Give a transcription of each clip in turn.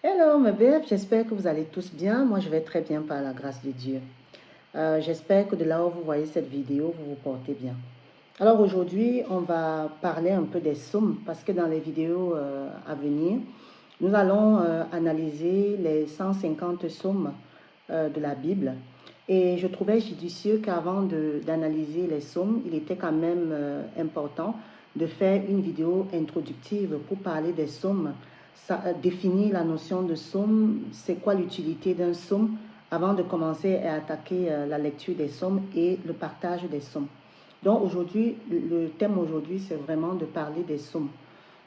Hello mes bébés, j'espère que vous allez tous bien. Moi, je vais très bien par la grâce de Dieu. J'espère que de là où vous voyez cette vidéo, vous vous portez bien. Alors aujourd'hui, on va parler un peu des psaumes parce que dans les vidéos à venir, nous allons analyser les 150 psaumes de la Bible. Et je trouvais judicieux qu'avant d'analyser les psaumes, il était quand même important de faire une vidéo introductive pour parler des psaumes, définir la notion de psaume, c'est quoi l'utilité d'un psaume, avant de commencer à attaquer la lecture des psaumes et le partage des psaumes. Donc aujourd'hui, le thème aujourd'hui, c'est vraiment de parler des psaumes.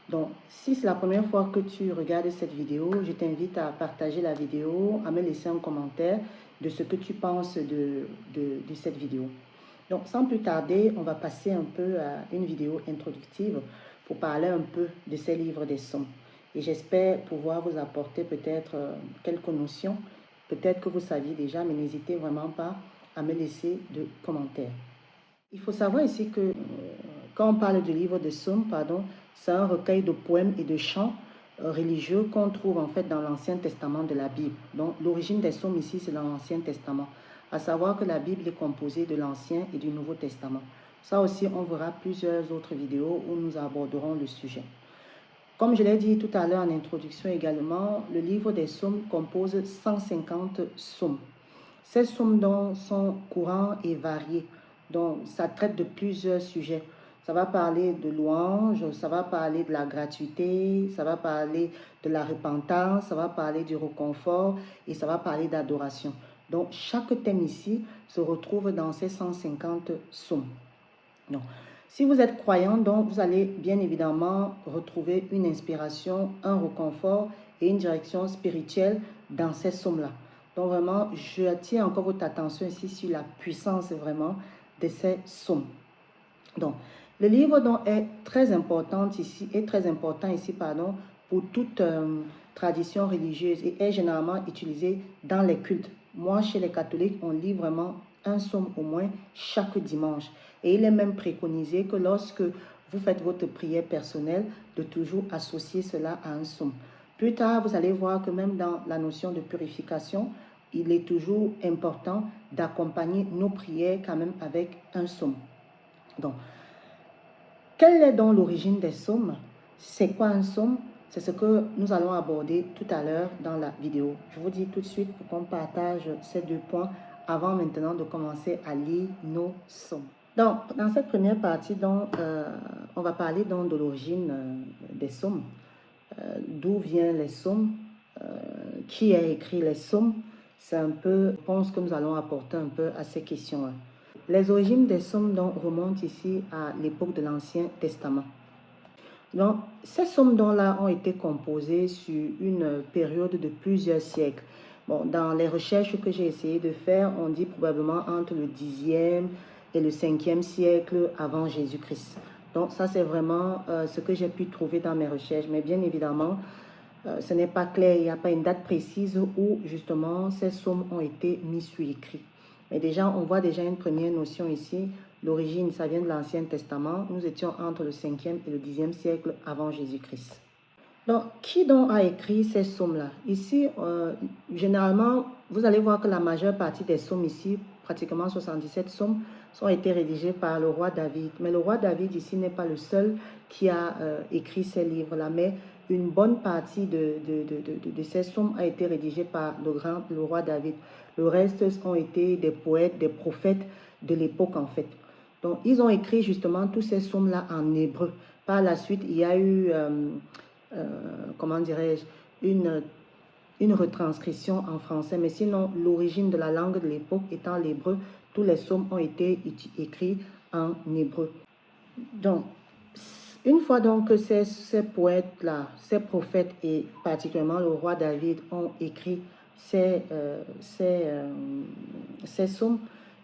Donc, si c'est la première fois que tu regardes cette vidéo, je t'invite à partager la vidéo, à me laisser un commentaire de ce que tu penses de cette vidéo. Donc, sans plus tarder, on va passer un peu à une vidéo introductive pour parler un peu de ces livres des sons. Et j'espère pouvoir vous apporter peut-être quelques notions. Peut-être que vous saviez déjà, mais n'hésitez vraiment pas à me laisser de commentaires. Il faut savoir ici que quand on parle du livre de Psaumes, pardon, c'est un recueil de poèmes et de chants religieux qu'on trouve en fait dans l'Ancien Testament de la Bible. Donc l'origine des psaumes ici, c'est dans l'Ancien Testament. À savoir que la Bible est composée de l'Ancien et du Nouveau Testament. Ça aussi, on verra plusieurs autres vidéos où nous aborderons le sujet. Comme je l'ai dit tout à l'heure en introduction également, le livre des psaumes compose 150 psaumes. Ces psaumes donc sont courants et variés. Donc, ça traite de plusieurs sujets. Ça va parler de louange, ça va parler de la gratuité, ça va parler de la repentance, ça va parler du réconfort et ça va parler d'adoration. Donc, chaque thème ici se retrouve dans ces 150 psaumes. Donc, si vous êtes croyant, donc vous allez bien évidemment retrouver une inspiration, un réconfort et une direction spirituelle dans ces psaumes-là. Donc vraiment, je attire encore votre attention ici sur la puissance vraiment de ces psaumes. Donc, le livre donc, est très important ici, pardon, pour toute tradition religieuse et est généralement utilisé dans les cultes. Moi, chez les catholiques, on lit vraiment un psaume au moins chaque dimanche. Et il est même préconisé que lorsque vous faites votre prière personnelle, de toujours associer cela à un psaume. Plus tard, vous allez voir que même dans la notion de purification, il est toujours important d'accompagner nos prières quand même avec un psaume. Donc, quelle est donc l'origine des psaumes? C'est quoi un psaume? C'est ce que nous allons aborder tout à l'heure dans la vidéo. Je vous dis tout de suite pour qu'on partage ces deux points avant maintenant de commencer à lire nos psaumes. Donc, dans cette première partie, on va parler donc de l'origine des psaumes. D'où viennent les psaumes? Qui a écrit les psaumes? C'est un peu, je pense que nous allons apporter un peu à ces questions-là. Les origines des psaumes donc, remontent ici à l'époque de l'Ancien Testament. Donc, ces psaumes-là ont été composés sur une période de plusieurs siècles. Bon, dans les recherches que j'ai essayé de faire, on dit probablement entre le 10e et le 5e siècle avant Jésus-Christ. Donc, ça, c'est vraiment ce que j'ai pu trouver dans mes recherches. Mais bien évidemment, ce n'est pas clair, il n'y a pas une date précise où justement ces psaumes ont été mis sur écrit. Mais déjà, on voit déjà une première notion ici. L'origine, ça vient de l'Ancien Testament. Nous étions entre le 5e et le 10e siècle avant Jésus-Christ. Donc, qui donc a écrit ces psaumes-là? Ici, généralement, vous allez voir que la majeure partie des psaumes ici, pratiquement 77 psaumes, ont été rédigés par le roi David. Mais le roi David ici n'est pas le seul qui a écrit ces livres-là, mais une bonne partie de ces psaumes a été rédigée par le roi David. Le reste ont été des poètes, des prophètes de l'époque en fait. Donc, ils ont écrit justement tous ces psaumes-là en hébreu. Par la suite, il y a eu, comment dirais-je, une retranscription en français. Mais sinon, l'origine de la langue de l'époque étant l'hébreu, tous les psaumes ont été écrits en hébreu. Donc, une fois donc que ces poètes-là, ces prophètes et particulièrement le roi David ont écrit ces psaumes,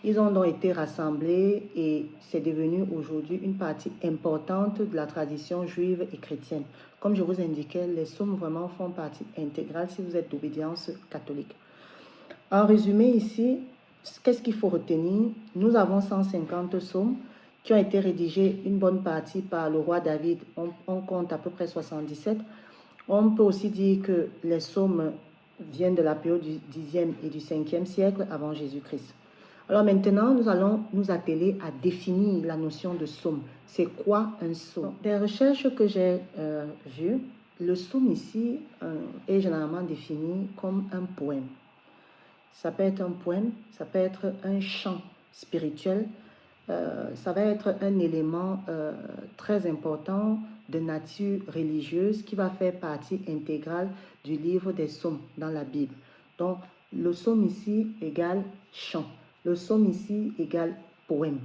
ils ont donc été rassemblés et c'est devenu aujourd'hui une partie importante de la tradition juive et chrétienne. Comme je vous indiquais, les psaumes vraiment font partie intégrale si vous êtes d'obédience catholique. En résumé ici, qu'est-ce qu'il faut retenir? Nous avons 150 psaumes qui ont été rédigés une bonne partie par le roi David. On compte à peu près 77. On peut aussi dire que les psaumes viennent de la période du 10e et du 5e siècle avant Jésus-Christ. Alors maintenant, nous allons nous atteler à définir la notion de psaume. C'est quoi un psaume? Des recherches que j'ai vues, le psaume ici est généralement défini comme un poème. Ça peut être un poème, ça peut être un chant spirituel, ça va être un élément très important de nature religieuse qui va faire partie intégrale du livre des psaumes dans la Bible. Donc, le psaume ici égale chant. Le psaume ici égale poème.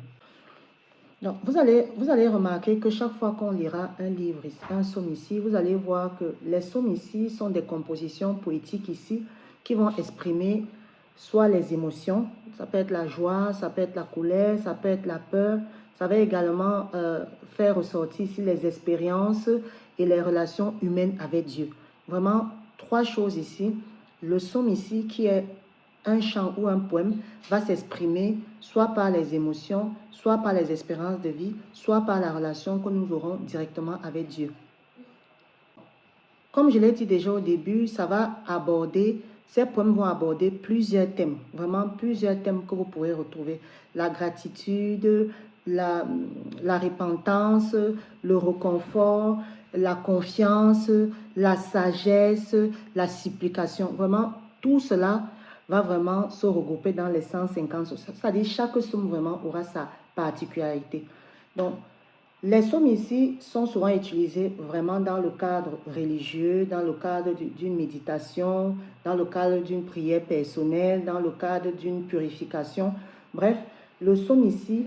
Donc, vous allez remarquer que chaque fois qu'on lira un livre, un psaume ici, vous allez voir que les psaumes ici sont des compositions poétiques ici qui vont exprimer soit les émotions, ça peut être la joie, ça peut être la colère, ça peut être la peur, ça va également faire ressortir ici les expériences et les relations humaines avec Dieu. Vraiment, trois choses ici. Le psaume ici qui est un chant ou un poème va s'exprimer soit par les émotions, soit par les espérances de vie, soit par la relation que nous aurons directement avec Dieu. Comme je l'ai dit déjà au début, ces poèmes vont aborder plusieurs thèmes, vraiment plusieurs thèmes que vous pourrez retrouver. La gratitude, la repentance, le réconfort, la confiance, la sagesse, la supplication. Vraiment, tout cela va vraiment se regrouper dans les 150. C'est-à-dire chaque psaume vraiment aura sa particularité. Donc, les psaumes ici sont souvent utilisés vraiment dans le cadre religieux, dans le cadre d'une méditation, dans le cadre d'une prière personnelle, dans le cadre d'une purification. Bref, le psaume ici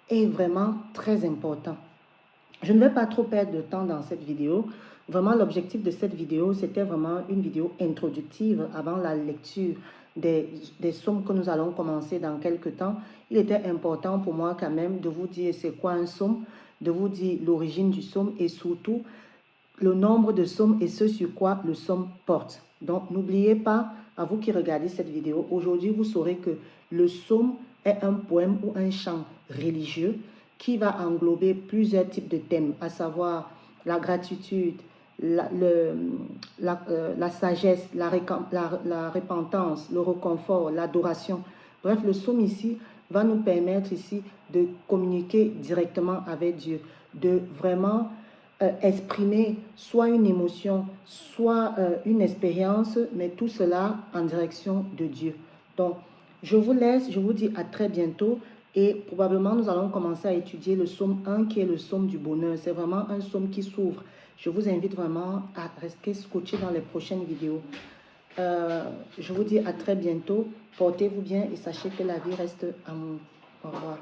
est vraiment très important. Je ne vais pas trop perdre de temps dans cette vidéo. Vraiment, l'objectif de cette vidéo, c'était vraiment une vidéo introductive avant la lecture des psaumes que nous allons commencer dans quelques temps. Il était important pour moi quand même de vous dire c'est quoi un psaume, de vous dire l'origine du psaume et surtout le nombre de psaumes et ce sur quoi le psaume porte. Donc, n'oubliez pas, à vous qui regardez cette vidéo, aujourd'hui, vous saurez que le psaume est un poème ou un chant religieux qui va englober plusieurs types de thèmes, à savoir la gratitude, la sagesse, la repentance, le réconfort, l'adoration. Bref, le psaume ici va nous permettre ici de communiquer directement avec Dieu, de vraiment exprimer soit une émotion, soit une expérience, mais tout cela en direction de Dieu. Donc, je vous laisse, je vous dis à très bientôt et probablement nous allons commencer à étudier le psaume 1 qui est le psaume du bonheur. C'est vraiment un psaume qui s'ouvre. Je vous invite vraiment à rester scotché dans les prochaines vidéos. Je vous dis à très bientôt. Portez-vous bien et sachez que la vie reste amour. Au revoir.